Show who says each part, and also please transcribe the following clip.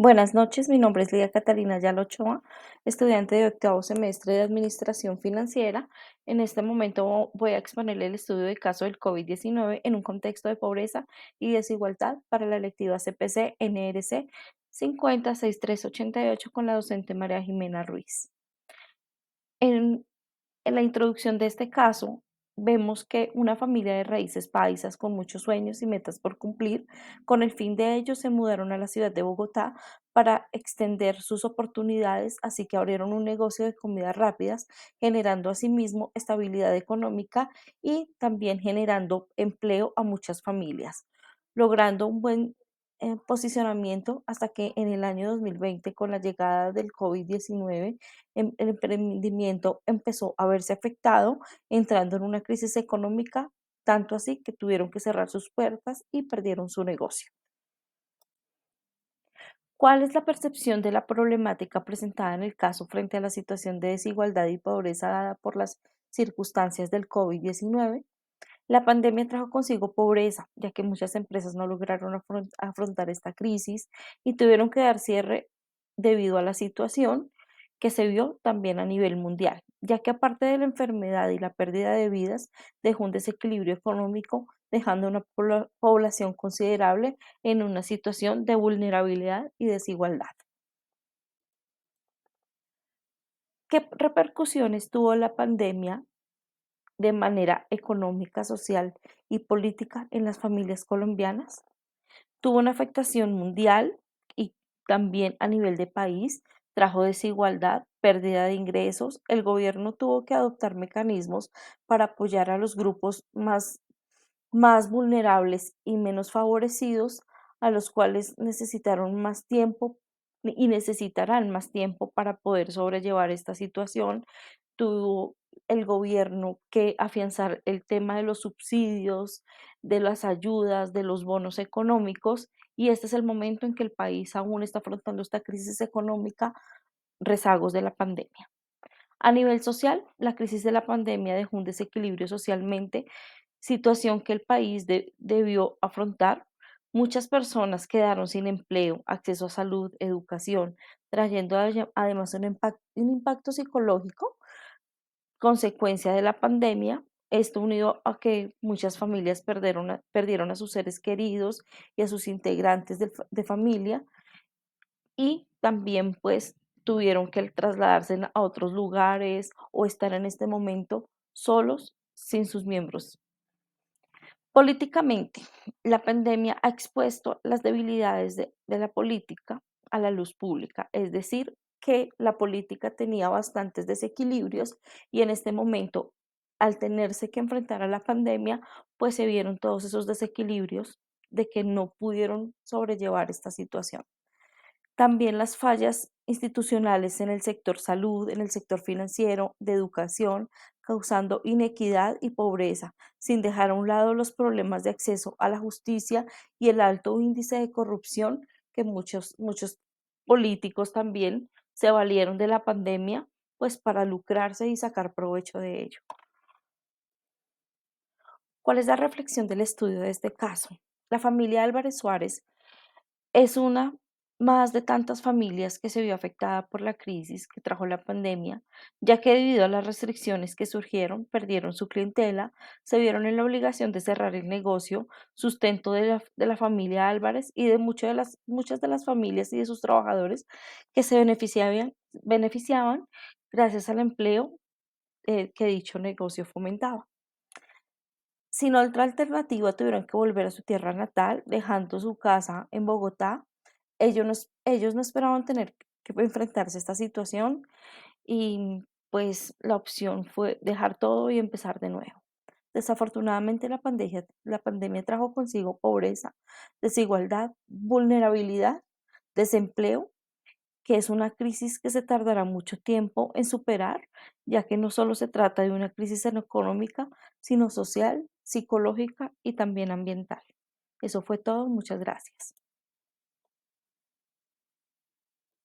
Speaker 1: Buenas noches, mi nombre es Lidia Catalina Ayala Ochoa, estudiante de octavo semestre de Administración Financiera. En este momento voy a exponerle el estudio del caso del COVID-19 en un contexto de pobreza y desigualdad para la electiva CPC NRC 506388 con la docente María Jimena Ruiz. En en la introducción de este caso, vemos que una familia de raíces paisas con muchos sueños y metas por cumplir, con el fin de ellos se mudaron a la ciudad de Bogotá para extender sus oportunidades, así que abrieron un negocio de comidas rápidas, generando asimismo estabilidad económica y también generando empleo a muchas familias, logrando un buen posicionamiento hasta que en el año 2020, con la llegada del COVID-19, el emprendimiento empezó a verse afectado, entrando en una crisis económica, tanto así que tuvieron que cerrar sus puertas y perdieron su negocio. ¿Cuál es la percepción de la problemática presentada en el caso frente a la situación de desigualdad y pobreza dada por las circunstancias del COVID-19? La pandemia trajo consigo pobreza, ya que muchas empresas no lograron afrontar esta crisis y tuvieron que dar cierre debido a la situación que se vio también a nivel mundial, ya que aparte de la enfermedad y la pérdida de vidas, dejó un desequilibrio económico, dejando una población considerable en una situación de vulnerabilidad y desigualdad. ¿Qué repercusiones tuvo la pandemia de manera económica, social y política en las familias colombianas? Tuvo una afectación mundial y también a nivel de país, trajo desigualdad, pérdida de ingresos. El gobierno tuvo que adoptar mecanismos para apoyar a los grupos más vulnerables y menos favorecidos, a los cuales necesitaron más tiempo y necesitarán más tiempo para poder sobrellevar esta situación. Tuvo el gobierno que afianzar el tema de los subsidios, de las ayudas, de los bonos económicos, y este es el momento en que el país aún está afrontando esta crisis económica, rezagos de la pandemia. A nivel social, la crisis de la pandemia dejó un desequilibrio socialmente, situación que el país debió afrontar. Muchas personas quedaron sin empleo, acceso a salud, educación, trayendo además un impacto psicológico, consecuencia de la pandemia. Esto unido a que muchas familias perdieron a sus seres queridos y a sus integrantes de familia, y también pues tuvieron que trasladarse a otros lugares o estar en este momento solos sin sus miembros. Políticamente, la pandemia ha expuesto las debilidades de la política a la luz pública, es decir, que la política tenía bastantes desequilibrios y en este momento, al tenerse que enfrentar a la pandemia, pues se vieron todos esos desequilibrios de que no pudieron sobrellevar esta situación. También las fallas institucionales en el sector salud, en el sector financiero, de educación, causando inequidad y pobreza, sin dejar a un lado los problemas de acceso a la justicia y el alto índice de corrupción que muchos políticos también se valieron de la pandemia pues para lucrarse y sacar provecho de ello. ¿Cuál es la reflexión del estudio de este caso? La familia Álvarez Suárez es una más de tantas familias que se vio afectada por la crisis que trajo la pandemia, ya que debido a las restricciones que surgieron, perdieron su clientela, se vieron en la obligación de cerrar el negocio, sustento de la familia Álvarez y de muchas de las familias y de sus trabajadores que se beneficiaban gracias al empleo que dicho negocio fomentaba. Sin otra alternativa, tuvieron que volver a su tierra natal, dejando su casa en Bogotá. Ellos no esperaban tener que enfrentarse a esta situación y pues la opción fue dejar todo y empezar de nuevo. Desafortunadamente la pandemia trajo consigo pobreza, desigualdad, vulnerabilidad, desempleo, que es una crisis que se tardará mucho tiempo en superar, ya que no solo se trata de una crisis económica, sino social, psicológica y también ambiental. Eso fue todo, muchas gracias.